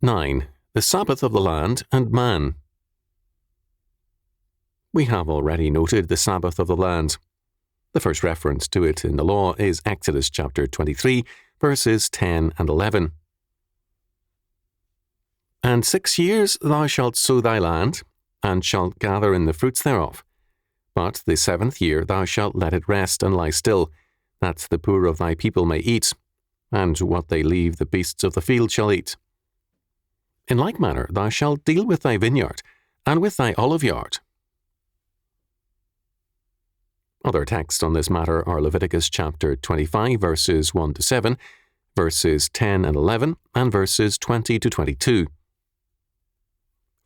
9. The Sabbath of the land and man. We have already noted the Sabbath of the land. The first reference to it in the law is Exodus chapter 23, verses 10 and 11. And 6 years thou shalt sow thy land, and shalt gather in the fruits thereof. But the 7th year thou shalt let it rest and lie still, that the poor of thy people may eat, and what they leave the beasts of the field shall eat. In like manner thou shalt deal with thy vineyard, and with thy olive yard. Other texts on this matter are Leviticus chapter 25, verses 1 to 7, verses 10 and 11, and verses 20 to 22.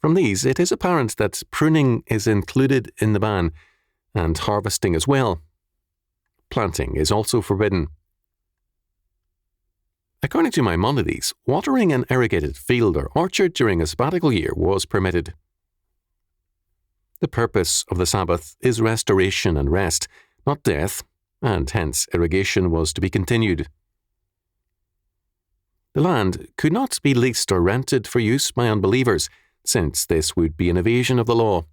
From these, it is apparent that pruning is included in the ban, and harvesting as well. Planting is also forbidden. According to Maimonides, watering an irrigated field or orchard during a sabbatical year was permitted. The purpose of the Sabbath is restoration and rest, not death, and hence irrigation was to be continued. The land could not be leased or rented for use by unbelievers, since this would be an evasion of the law.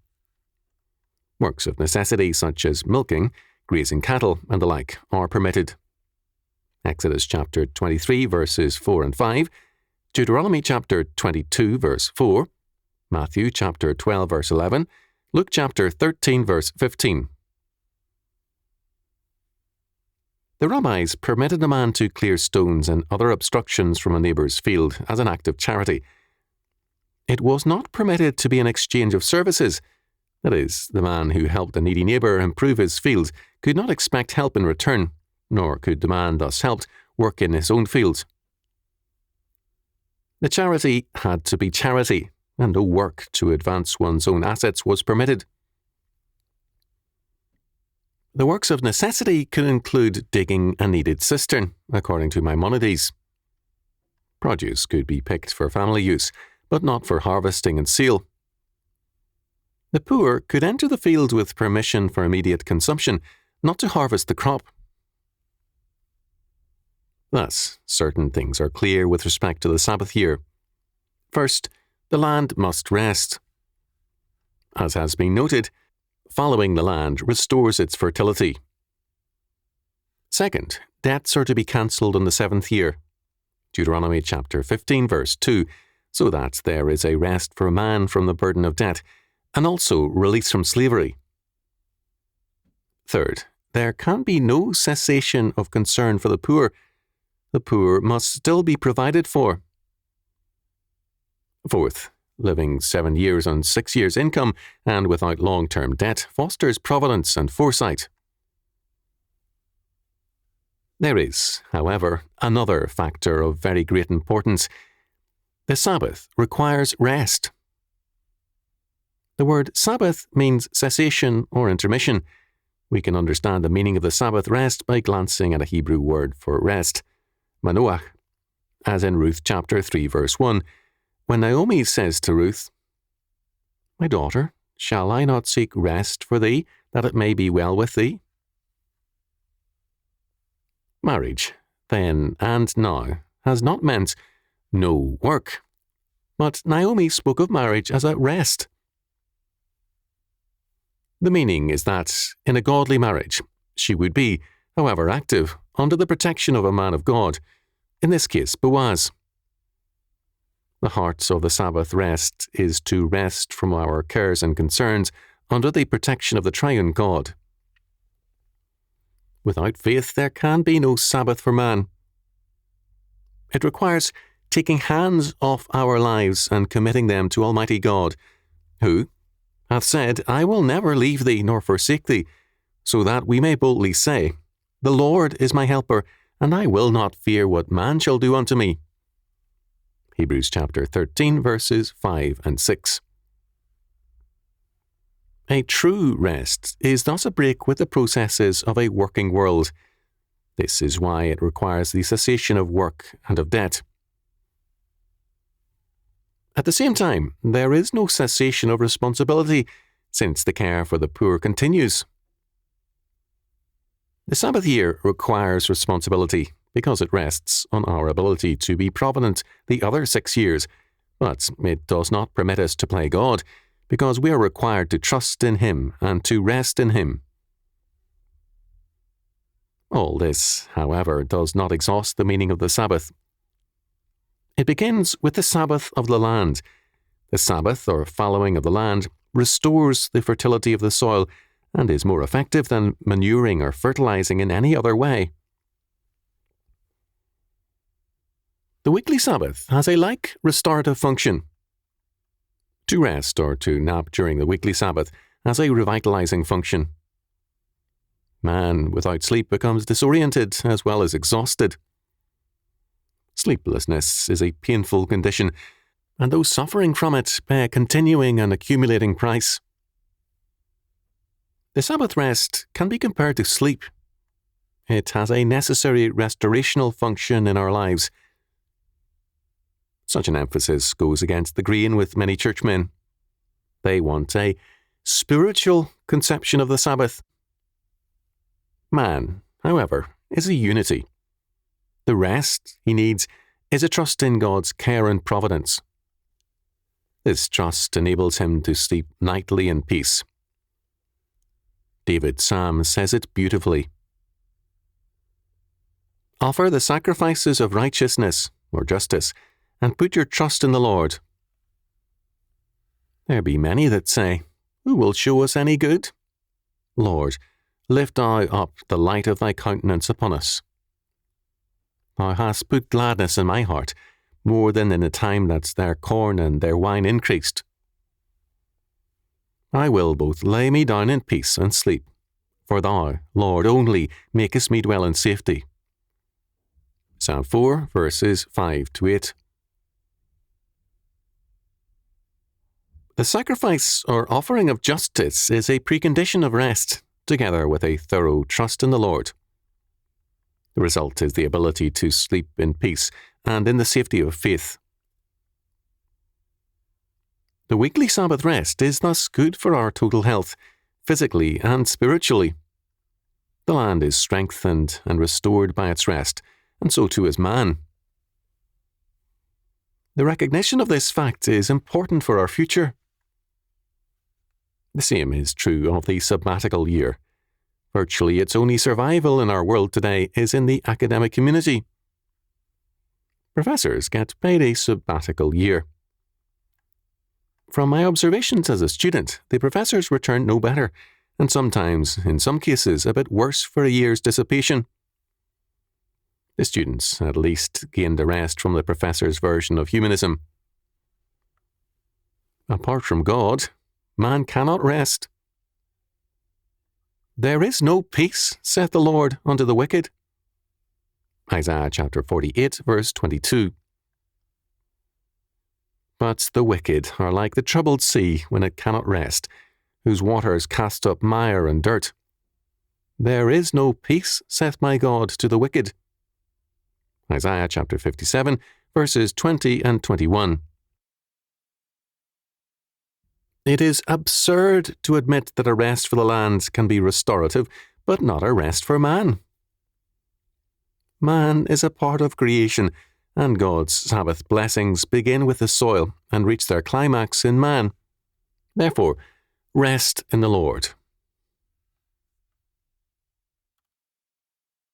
Works of necessity such as milking, grazing cattle, and the like are permitted. Exodus chapter 23 verses 4 and 5, Deuteronomy chapter 22 verse 4, Matthew chapter 12 verse 11, Luke chapter 13 verse 15. The rabbis permitted a man to clear stones and other obstructions from a neighbour's field as an act of charity. It was not permitted to be an exchange of services. That is, the man who helped a needy neighbour improve his field could not expect help in return, nor could the man thus helped work in his own field. The charity had to be charity, and no work to advance one's own assets was permitted. The works of necessity could include digging a needed cistern, according to Maimonides. Produce could be picked for family use, but not for harvesting and sale. The poor could enter the field with permission for immediate consumption, not to harvest the crop. Thus, certain things are clear with respect to the Sabbath year. First, the land must rest. As has been noted, following the land restores its fertility. Second, debts are to be cancelled on the 7th year. Deuteronomy chapter 15 verse 2, so that there is a rest for a man from the burden of debt, and also release from slavery. Third, there can be no cessation of concern for the poor. The poor must still be provided for. Fourth, living 7 years on 6 years' income and without long-term debt fosters providence and foresight. There is, however, another factor of very great importance. The Sabbath requires rest. The word Sabbath means cessation or intermission. We can understand the meaning of the Sabbath rest by glancing at a Hebrew word for rest, manoach, as in Ruth chapter 3 verse 1, when Naomi says to Ruth, "My daughter, shall I not seek rest for thee, that it may be well with thee?" Marriage, then and now, has not meant no work, but Naomi spoke of marriage as a rest. The meaning is that, in a godly marriage, she would be, however active, under the protection of a man of God, in this case Boaz. The heart of the Sabbath rest is to rest from our cares and concerns under the protection of the triune God. Without faith there can be no Sabbath for man. It requires taking hands off our lives and committing them to Almighty God, who hath said, "I will never leave thee nor forsake thee," so that we may boldly say, "The Lord is my helper, and I will not fear what man shall do unto me." Hebrews chapter 13 verses 5 and 6. A true rest is thus a break with the processes of a working world. This is why it requires the cessation of work and of debt. At the same time, there is no cessation of responsibility, since the care for the poor continues. The Sabbath year requires responsibility because it rests on our ability to be provident the other 6 years But it does not permit us to play God, because we are required to trust in Him and to rest in Him. All this, however, does not exhaust the meaning of the Sabbath. It begins with the Sabbath of the land. The Sabbath, or fallowing of the land, restores the fertility of the soil and is more effective than manuring or fertilizing in any other way. The weekly Sabbath has a like restorative function. To rest or to nap during the weekly Sabbath has a revitalizing function. Man without sleep becomes disoriented as well as exhausted. Sleeplessness is a painful condition, and those suffering from it pay a continuing and accumulating price. The Sabbath rest can be compared to sleep. It has a necessary restorational function in our lives. Such an emphasis goes against the grain with many churchmen. They want a spiritual conception of the Sabbath. Man, however, is a unity. The rest he needs is a trust in God's care and providence. This trust enables him to sleep nightly in peace. David's psalm says it beautifully. Offer the sacrifices of righteousness, or justice, and put your trust in the Lord. There be many that say, Who will show us any good? Lord, lift thou up the light of thy countenance upon us. Thou hast put gladness in my heart, more than in the time that their corn and their wine increased. I will both lay me down in peace and sleep, for thou, Lord, only makest me dwell in safety. Psalm 4, verses 5-8. The sacrifice or offering of justice is a precondition of rest, together with a thorough trust in the Lord. The result is the ability to sleep in peace and in the safety of faith. The weekly Sabbath rest is thus good for our total health, physically and spiritually. The land is strengthened and restored by its rest, and so too is man. The recognition of this fact is important for our future. The same is true of the sabbatical year. Virtually its only survival in our world today is in the academic community. Professors get paid a sabbatical year. From my observations as a student, the professors return no better, and sometimes, in some cases, a bit worse for a year's dissipation. The students, at least, gained a rest from the professor's version of humanism. Apart from God, man cannot rest. There is no peace, saith the Lord, unto the wicked. Isaiah chapter 48, verse 22. But the wicked are like the troubled sea when it cannot rest, whose waters cast up mire and dirt. There is no peace, saith my God, to the wicked. Isaiah chapter 57, verses 20 and 21. It is absurd to admit that a rest for the land can be restorative, but not a rest for man. Man is a part of creation, and God's Sabbath blessings begin with the soil and reach their climax in man. Therefore, rest in the Lord.